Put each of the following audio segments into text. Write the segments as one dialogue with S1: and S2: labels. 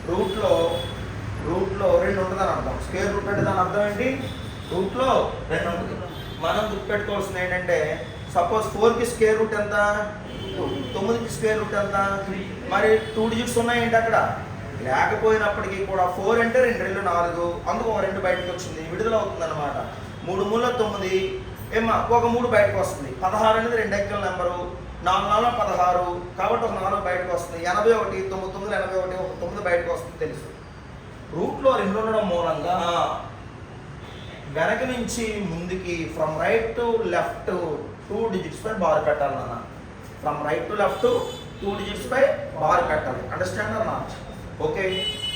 S1: రూట్లో రెండు ఉంటుందని అర్థం. స్క్వేర్ రూట్ అంటే దాని అర్థం ఏంటి? రూట్లో రెండు ఉంటుంది. మనం గుర్తుపెట్టుకోవాల్సింది ఏంటంటే సపోజ్ 4కి స్క్వేర్ రూట్ ఎంత? 9కి స్క్వేర్ రూట్ ఎంత? మరి 2 డిజిట్స్ ఉన్నాయేంటి అక్కడ? లేకపోయినప్పటికీ కూడా 4 అంటే 2 2 4, అందుకు ఒక 2 బయటకు వచ్చింది, విడుదల అవుతుంది అనమాట. 3 3 9 ఏమా ఒక 3 బయటకు వస్తుంది. 16 అనేది 2 అంకెల నెంబరు, 4 4 16 కాబట్టి ఒక 4 బయటకు వస్తుంది. 81 9 9 81 ఒక 9 బయటకు వస్తుంది తెలుసు. రూట్లో 2 ఉండడం మూలంగా వెనక నుంచి ముందుకి from right to left 2 digits పై బార్ పెట్టాలి నాన్న. From right to left 2 digits పై బార్ పెట్టాలి. అండర్స్టాండ్ అన్నా? ఓకే.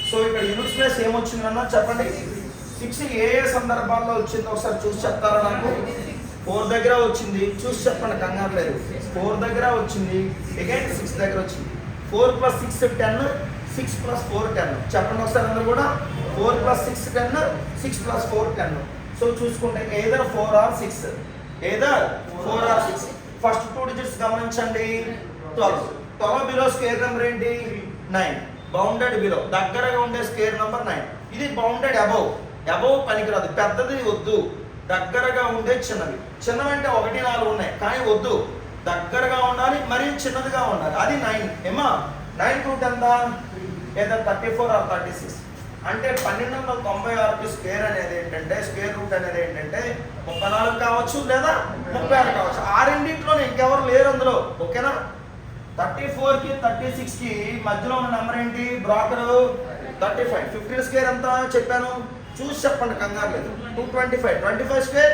S1: సో ఇక్కడ యూనిట్స్ ప్లేస్ ఏమొచ్చిందన్నా చెప్పండి. 6 ఏ సందర్భాల్లో వచ్చిందో ఒకసారి చూసి చెప్తారా నాకు? 4 దగ్గర వచ్చింది, చూసి చెప్పండి, కంగారు లేదు. 4 దగ్గర వచ్చింది, అగైన్ 6 దగ్గర వచ్చింది. 4 + 6 10, 6 + 4 10. చెప్పండి ఒకసారి అందరూ కూడా. 4 + 6 10, 6 + 4 10. సో చూసుకుంటే either 4 or 6, either 4 or 6. First 2 digits గమనించండి. 12 బిలో స్క్వేర్ నెంబర్ ఏంటి? 9. బౌండెడ్ బిలో దగ్గరగా ఉండే స్క్వేర్ నెంబర్ 9. ఇది బౌండెడ్ అబౌవ్ పనికిరాదు, పెద్దది వద్దు, దగ్గరగా ఉండే చిన్నవి. చిన్నవంటే 1 4 ఉన్నాయి కానీ వద్దు, దగ్గరగా ఉండాలి, మరీ చిన్నదిగా ఉండాలి. అది 9. ఏమా 9 రూట్ ఎంత? ఏదో 34 or 36. అంటే 1296కి స్క్వేర్ అనేది ఏంటంటే, స్క్వేర్ రూట్ అనేది ఏంటంటే 34 కావచ్చు లేదా 36 కావచ్చు. ఆ రెండింటిలో ఇంకెవరు లేరు అందులో. ఓకేనా? 34కి 36కి మధ్యలో ఉన్న నెంబర్ ఏంటి? బ్రాకెట్ 35. 15 స్క్వేర్ ఎంత చెప్పాను? చూసి చెప్పండి, కంగారు లేదు. 225. 25 square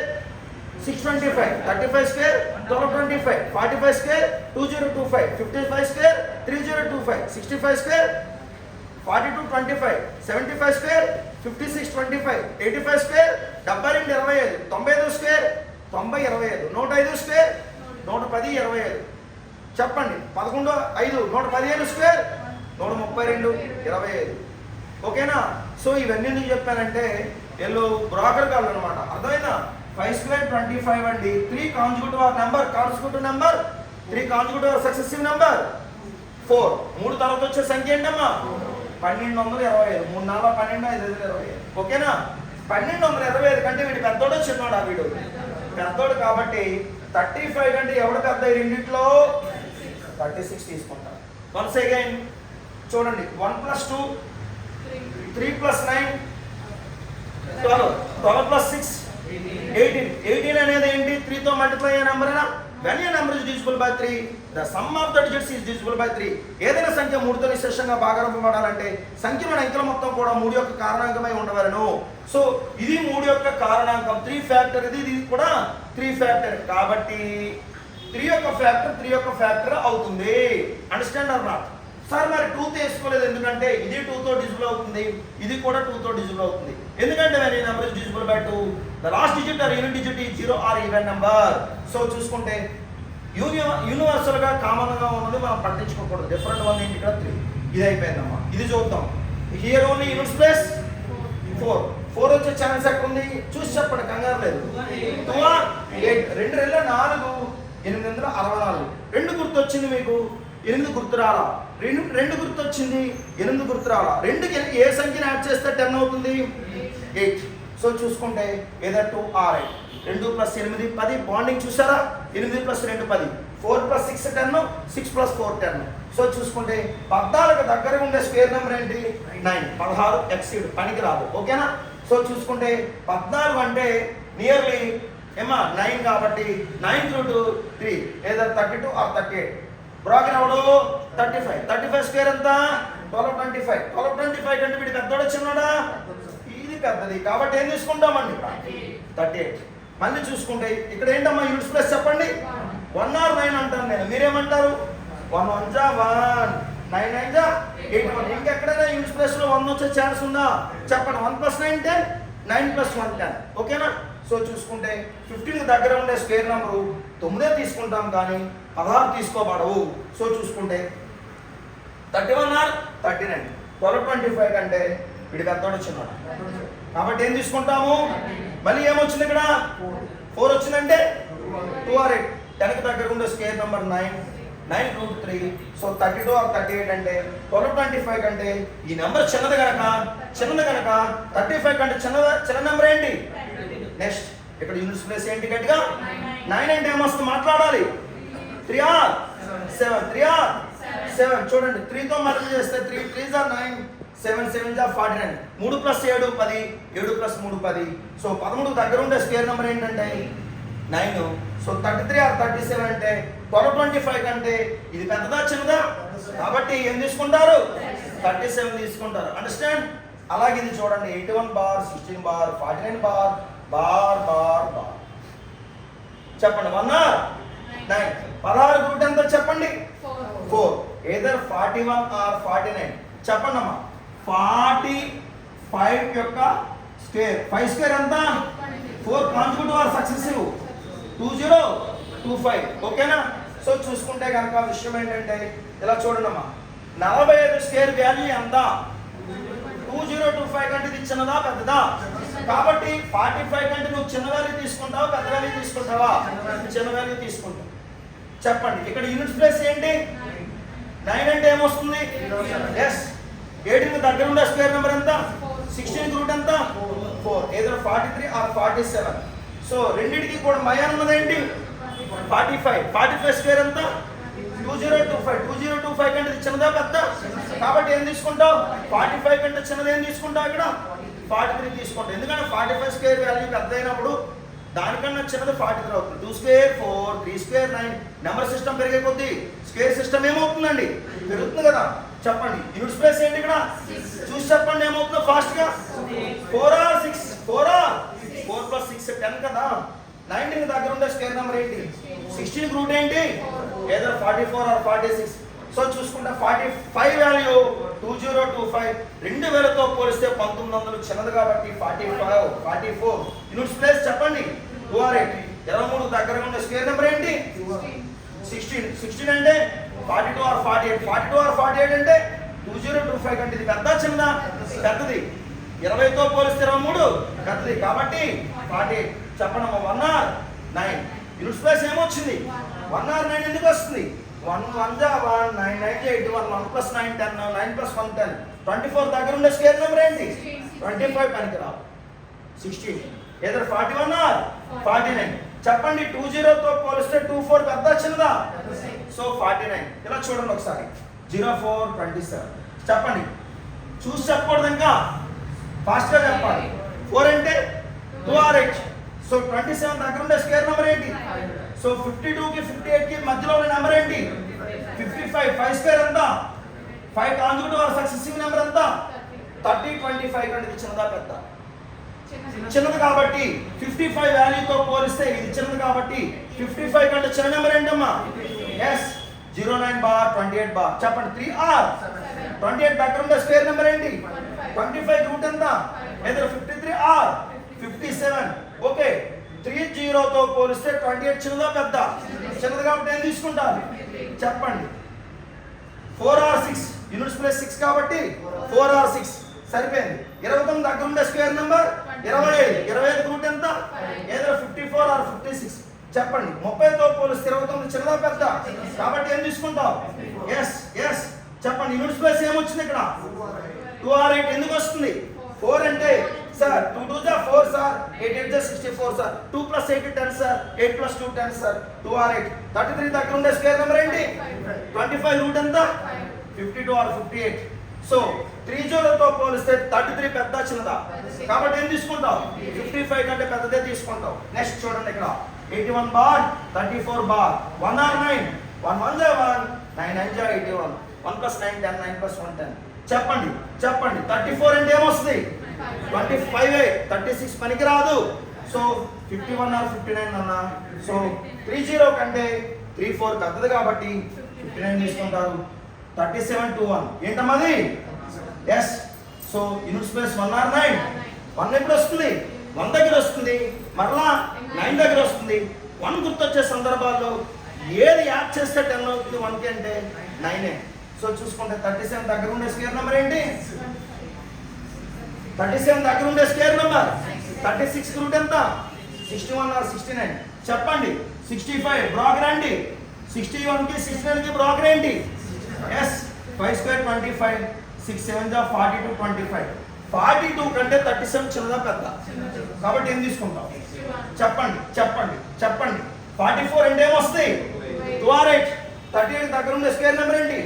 S1: 625. 35 square 1225. 45 square 2025. 55 square 3025. 65 square 4225. 75 square 5625. 85 square 72 25. 95 square 90 25. 105 square 110 25. చెప్పండి. 11 5 115 స్క్వేర్ 132 25. ఓకేనా? సో ఇవన్నీ ఎందుకు చెప్పానంటే ఎల్లో బ్రాకెట్ కాళ్ళు అనమాట. అర్థమైనా? 5 స్క్వేర్ 25 అండి. 3 కాన్జుగేటివ్ నెంబర్, 3 కాన్జుగేటివ్ సక్సెసివ్ నెంబర్ 4. 3 తర్వాత వచ్చే సంఖ్య ఏంటమ్మా? 1225. 3 4 12 5 25. ఓకేనా? 1225 కంటే వీడు పెద్దోడు చిన్నోడా? వీడు పెద్దోడు కాబట్టి 35 కంటే ఎవడు పెద్ద? ఈ రెండిట్లో 36 తీసుకుంటారు. వన్స్ అగైన్ చూడండి. 1 + 2 3 + 9 12. 12 + 6 18. 18 అనేది ఏంటి? 3తో మల్టిప్లై అయ్యే నెంబరేనా? When a number is divisible by 3, the sum of the digits is divisible by 3. ఏదైనా సంఖ్య 3తో విశేషంగా భాగరూపబడాలంటే సంఖ్యలోని అంకెల మొత్తం కూడా 3 యొక్క కారణాంకమై ఉండవలను. సో ఇది 3 యొక్క కారణాంకం, 3 ఫ్యాక్టర్. ఇది కూడా 3 ఫ్యాక్టర్ కాబట్టి 3 యొక్క ఫ్యాక్టర్ అవుతుంది. Understand are not? సార్ మరి 2తో వేసుకోలేదు ఎందుకంటే ఇది 2తో డివిజిబుల్ అవుతుంది, ఇది కూడా 2తో డివిజిబుల్ అవుతుంది. ఎందుకంటే when a number is divisible by 2, the last digit or unit digit is 0 or even number. So చూసుకుంటే యూనివర్సల్ గా కామన్ గా ఉన్నది మనం పట్టించుకోకూడదు. డిఫరెంట్ వన్ ఏంటి? ఇక్కడ 3. ఇది అయిపోయిందమ్మా. ఇది చూద్దాం. హియర్ ఓన్లీ యూనిట్స్ ప్లేస్ 4 వచ్చే ఛాన్స్ ఎక్కడ ఉంది? చూసి చెప్పండి, కంగారు లేదు. 2 or 8. 2 2 4 864. 2 గుర్తొచ్చింది మీకు, 8 గుర్తు రాలా. 2 గుర్తొచ్చింది, 8 గుర్తు రాలా. 2కి ఏ సంఖ్యను యాడ్ చేస్తే 10 అవుతుంది? 8. సో చూసుకుంటే ఏదో 2 or 8. 2 + 8 10. బాండింగ్ చూసారా? 8 + 2 10. 4 + 6 10. 6 + 4 10. సో చూసుకుంటే 14 దగ్గరగా ఉండే స్క్వేర్ నెంబర్ ఏంటి? 9. 16 ఎక్సీడ్ పనికి రాదు. ఓకేనా? సో చూసుకుంటే 14 అంటే నియర్లీ 9 కాబట్టి 9 × 3 ఏదో 32 or 38. బ్రాకెట్ అవడు 35. 35 స్క్వేర్ ఎంత? 1225. 1225 కంటే వీడి పెద్దోడు చిన్నోడా? ఇది పెద్దది కాబట్టి ఏం తీసుకుంటామండి? 38. మళ్ళీ చూసుకుంటే ఇక్కడ ఏంటమ్మా యూనిట్స్ ప్లస్ చెప్పండి. 1 or 9 అంటాను నేను, మీరేమంటారు? 1 1 = 1, 9 9 = 81. ఇంకెక్కడైనా యూనిట్స్ ప్లస్ లో 1 వచ్చే ఛాన్స్ ఉందా? చెప్పండి. 1 + 9 10, 9 + 1 10. ఓకేనా? సో చూసుకుంటే 15 దగ్గర ఉండే స్క్వేర్ నెంబరు 9 తీసుకుంటాం కానీ 16 తీసుకోబడవు. సో చూసుకుంటే 31 or 39. 1225 కంటే వీడి పెద్దోడు చిన్నోడు కాబట్టి ఏం తీసుకుంటాము? మళ్ళీ ఏమొచ్చింది ఇక్కడ? 4 వచ్చిందంటే 2 or 8. 10కి దగ్గర ఉండే square number 9. 9 root 3. So 32 or 38 అంటే 1225 కంటే ఈ నెంబర్ చిన్నది కనుక 35 కంటే చిన్న నెంబర్ ఏంటి? నెక్స్ట్ ఇక్కడ యూనిట్స్ ప్లేస్ ఏంటి గట్టిగా? 9 అంటే ఏమొస్తుంది మాట్లాడాలి? 3 ఆర్ 7, 3 ఆర్ 7. చూడండి 3తో మల్టిప్లై చేస్తే 3 3s are 9, 7 7s are 49. 3 + 7 10, 7 + 3 10. So 13 దగ్గర ఉండే స్క్వేర్ నెంబర్ ఏంటంటే 9. సో 33 ఆర్ 37 అంటే 1225 కంటే ఇది పెద్దదా చిన్నదా? కాబట్టి ఏం తీసుకుంటారు? 37 తీసుకుంటారు. అండర్స్టాండ్? అలాగే ఇది చూడండి 81 bar, 16 bar, 49 bar, bar bar bar. చెప్పండి 1 ఆర్ 9. 16 రూట్ ఎంత చెప్పండి? 4. Either 41 or 49. చెప్పండి అమ్మా. 45 యొక్క స్క్వేర్, 5 స్క్వేర్ ఎంత? 4 కాన్సిక్యూటివ్ ఆర్ సక్సెసివ్? 2025. ఓకేనా? సో చూసుకుంటే కనుక విషయం ఏంటంటే ఇలా చూడండి అమ్మా, 45 స్క్వేర్ వాల్యూ ఎంత? 2025 కంటే ఇది చిన్నదా పెద్దదా? కాబట్టి 45 కంటే నువ్వు చిన్న వాల్యూ తీసుకుంటావా పెద్ద వాల్యూ తీసుకుంటావా? చిన్న వాల్యూ తీసుకుంటావు. చెప్పండి ఇక్కడ యూనిట్స్ ప్లేస్ ఏంటి? 9 అంటే ఏమొస్తుంది? ఎస్. 18 దగ్గర ఉండే స్క్వేర్ నెంబర్ ఎంత? 16 రూట్ ఎంత? 4. ఏదో 43 ఆర్ 47. సో రెండింటికి కూడా మయాన్ ఉన్నదేంటి? 45 స్క్వేర్ ఎంత? 2025 కంటే ఇది చిన్నదా పెద్ద? కాబట్టి ఏం తీసుకుంటావు? 45 కంటే చిన్నది ఏం తీసుకుంటావు? ఇక్కడ 43 తీసుకుంటావు. ఎందుకంటే 45 స్క్వేర్ వాల్యూ పెద్ద అయినప్పుడు దానికన్నా చిన్నది 43 అవుతుంది. 2 స్క్వేర్ 4, 3 స్క్వేర్ 9. నెంబర్ సిస్టమ్ పెరిగే కొద్దీ స్క్వేర్ సిస్టమ్ ఏమవుతుందండి? పెరుగుతుంది కదా. చెప్పండి యూనిట్ స్పేస్ ఏంటి ఇక్కడ? చూసి చెప్పండి ఏమవుతుందో ఫాస్ట్ గా. 4 ఆర్ 6? 4 ఆర్ 4 + 6 10 కదా. 19 దగ్గర ఉండే స్క్వేర్ నెంబర్ ఏంటి? 16 రూట్ ఏంటి? ఏదో 44 ఆర్ 46. సో చూసుకుంటే 45 వాల్యూ 2025 2000తో పోలిస్తే 1900 చిన్నది కాబట్టి 44. యూనిట్స్ ప్లేస్ చెప్పండి 2 ఆర్ 8. 23 దగ్గర ఉండే స్క్వేర్ నెంబర్ ఏంటి? 16 అంటే 42 ఆర్ 48. 42 ఆర్ 48 అంటే 2025 కంటే ఇది పెద్ద చిన్నదా? పెద్దది. 20తో పోలిస్తే 23 పెద్దది కాబట్టి 48. చెప్పండి 1 ఆర్ 9. యూనిట్ ప్లేస్ ఏమొచ్చింది? 1 ఆర్ 9 ఎందుకు వస్తుంది? 1 1 9 9 81. 1 + 9 10, 9 + 1 10. 24 దగ్గర ఉండే స్క్వేర్ నెంబర్ ఏంటి? 25 పనికి రావు. 16 ఏదో 41 ఆర్ 49. చెప్పండి 20తో పోలిస్తే 24 పెద్ద చిన్నదా? సో 49. ఇలా చూడండి ఒకసారి 04 27. చెప్పండి చూసి చెప్పకూడదు, ఇంకా ఫాస్ట్ గా చెప్పాలి. 4 అంటే 2 ఆర్ 8. సో 27 దగ్గర ఉండే స్క్వేర్ నెంబర్ ఏంటి? సో 52 కి 58 కి మధ్యలో ఉన్న నెంబర్ ఏంటి? 55. 5 స్క్వేర్ ఎంత? 5 కాన్సిక్యూటివ్ ఆర్ సక్సెసివ్ నెంబర్ ఎంత? 30. 25 కంటే ఇది చిన్నదా పెద్ద? చిన్నది కాబట్టి 55 వాల్యూతో పోలిస్తే ఇది చిన్నది కాబట్టి 55 కంటే చిన్న నెంబర్ ఏంటమ్మా? Yes 09 bar 28 bar. చెప్పండి 3 ఆర్ 28 దగ్గర ఉండే స్క్వేర్ నెంబర్ ఏంటి? 25 రూట్ ఎంత? ఏదో 53 ఆర్ 57. ఓకే 30తో పోలిస్తే 28 చిన్నదా పెద్ద? చిన్నది కాబట్టి ఏం తీసుకుంటారు? చెప్పండి 4 ఆర్ 6. యూనిట్స్ ప్లేస్ 6 కాబట్టి 4 ఆర్ 6 సరిపోయింది. 29 దగ్గర ఉండే స్క్వేర్ నెంబర్ 25. 25 రూట్ ఎంత? ఏదో 54 ఆర్ 56. చెప్పండి 30తో పోలిస్తే 29 చిన్నదా పెద్ద? కాబట్టి ఏం తీసుకుంటావు? Yes yes. చెప్పండి యూనిట్ ప్లేస్ ఏమొచ్చింది ఇక్కడ? 2 ఆర్ 8 ఎందుకు వస్తుంది? 4 అంటే సార్ 2 2 జా 4 సార్, 8 8 జా 64 సార్, 2 + 8 10 సార్, 8 + 2 10 సార్, 2 ఆర్ 8. 33 దగ్గర ఉండే స్క్వేర్ నెంబర్ ఏంటి? 25 రూట్ ఎంత? 52 ఆర్ 58. సో 30తో పోలిస్తే 33 పెద్ద చిన్నదా? కాబట్టి ఏం తీసుకుంటావు? 55 కంటే పెద్దదే తీసుకుంటావు. నెక్స్ట్ చూడండి ఇక్కడ 81 బార్ 34 బార్. 1 ఆర్ 9? 1 1 జా 1, 9 9 జా 81. 1 + 9 10, 9 + 1 10. చెప్పండి 34 అంటే ఏమొస్తుంది? 25. 36 పనికి రాదు. సో 51 ఆర్ 59 అన్నా. సో 30 కంటే 34 పెద్దది కాబట్టి 59 తీసుకుంటారు. 37 to 1 ఏంటమ్మది? Yes. So unit space 1 or 9? 1 ఎప్పుడు వస్తుంది? 1 దగ్గర వస్తుంది, మరలా 9 దగ్గర వస్తుంది. 1 గుర్తొచ్చే సందర్భాల్లో ఏది యాడ్ చేస్తే 10 అవుతుంది 1కి అంటే 9. సో చూసుకుంటే 37 దగ్గర ఉండే స్క్వేర్ నెంబర్ ఏంటి? 37 దగ్గర ఉండే స్క్వేర్ నెంబర్ 36 రూట్ ఎంత? 61 ఆర్ 69. చెప్పండి 65 బ్రాగ్ రండి. 61కి 69కి బ్రోకర్ ఏంటి? ఎస్ 5 స్క్వేర్ 25, 6 7 జా 42, 25. 42 కంటే 37 చిన్నదా పెద్ద? కాబట్టి ఏం తీసుకుంటాం? చెప్పండి చెప్పండి చెప్పండి. 44 అంటే ఏమొస్తాయి? 2 ఆర్ 8. 38 దగ్గర ఉండే స్క్వేర్ నెంబర్ ఏంటి?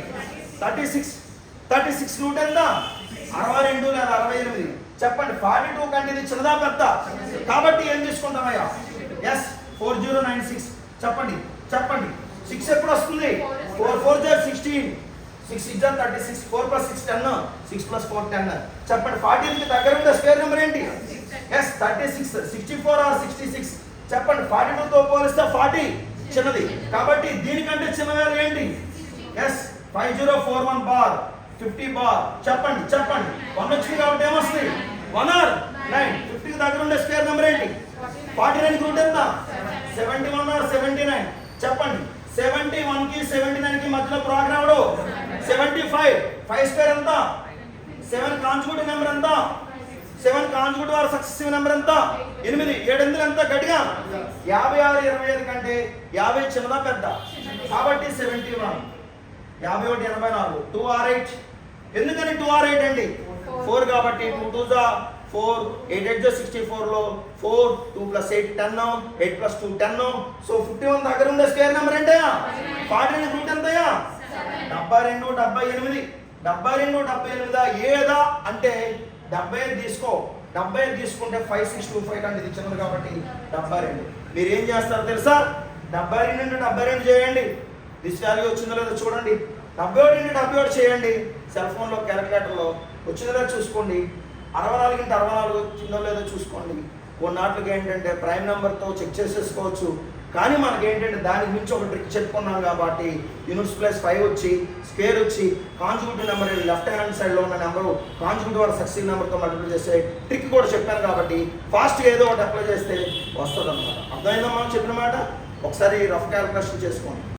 S1: 36. 36 రూట్ ఎంత? 62 లేదా 68. చెప్పండి 42 కంటే ఇది చిన్నదా పెద్ద? కాబట్టి ఏం తీసుకుంటామయ్యా? ఎస్ 4096. చెప్పండి చెప్పండి. 6 ఎప్పుడు వస్తుంది? 4 4 జా 16, 6 6 జా 36, 4 + 6 10, 6 + 4 10. చెప్పండి 40 కి దగ్గర ఉండే స్క్వేర్ నెంబర్ ఏంటి? ఎస్ 36. 64 ఆర్ 66. చెప్పండి 42 తో పోలిస్తే 40 చిన్నది, కాబట్టి దీనికంటే చిన్న వాల్యూ ఏంటి? Yes 5041 bar 50 bar. చెప్పండి చెప్పండి 1 వచ్చింది కాబట్టి ఏమొస్తుంది? 1 ఆర్ 9. 50 కి దగ్గర ఉండే స్క్వేర్ నెంబర్ ఏంటి? 49 రూట్ ఎంత? 71 ఆర్ 79. చెప్పండి 71 కి 79 కి మధ్యలో ప్రోగ్రామ్ 75. 5 స్క్వేర్ ఎంత? 7 కాంజుగేటివ్ నెంబర్ ఎంత? 7 కాంజుగేటివ్ ఆర్ సక్సెసివ్ నెంబర్ ఎంత? 8. 7 ఎందుకు ఎంత గట్టిగా? 56 25 కంటే 50 చిన్నదా పెద్ద? కాబట్టి 71. 51 84. 2 ఆర్ 8. ఎందుకని 2 ఆర్ 8 అండి? 4 కాబట్టి 2 2 జా 4, 8 8 జా 64 లో 4, 2 + 8 10, 8 + 2 10. సో 51 దగ్గర ఉండే స్క్వేర్ నెంబర్ ఏంటయ్యా? 49 రూట్ ఎంతయ్యా? 72 78. 72 78 ఏదా అంటే 75 తీసుకో. 75 తీసుకుంటే 5625 కంటే ఇది చిన్నది కాబట్టి 72. మీరు ఏం చేస్తారు తెలుసా? 72 × 72 చేయండి. దిస్ వాల్యూ వచ్చిందో లేదో చూడండి. 71 × 71 చేయండి. సెల్ ఫోన్లో క్యాలిక్యులేటర్లో వచ్చిందో లేదో చూసుకోండి. 64 × 64 వచ్చిందో లేదో చూసుకోండి. కొన్నాట్లకి ఏంటంటే ప్రైమ్ నెంబర్తో చెక్ చేసేసుకోవచ్చు. కానీ మనకి ఏంటంటే దానికి మించి ఒక ట్రిక్ చెప్పుకున్నాం కాబట్టి యూనిట్స్ ప్లస్ 5 వచ్చి స్క్వేర్ వచ్చి కాంజుగేటివ్ నెంబర్ లెఫ్ట్ హ్యాండ్ సైడ్లో ఉన్న నెంబరు కాంజుగేటివ్ ఆర్ సక్సెసివ్ నెంబర్తో మల్టిప్లై చేసే ట్రిక్ కూడా చెప్పాను కాబట్టి ఫాస్ట్గా ఏదో ఒకటి అప్లై చేస్తే వస్తుంది అనమాట. అర్థమైందమ్మా చెప్పిన మాట? ఒకసారి రఫ్ క్యాల్కులేషన్ చేసుకోండి.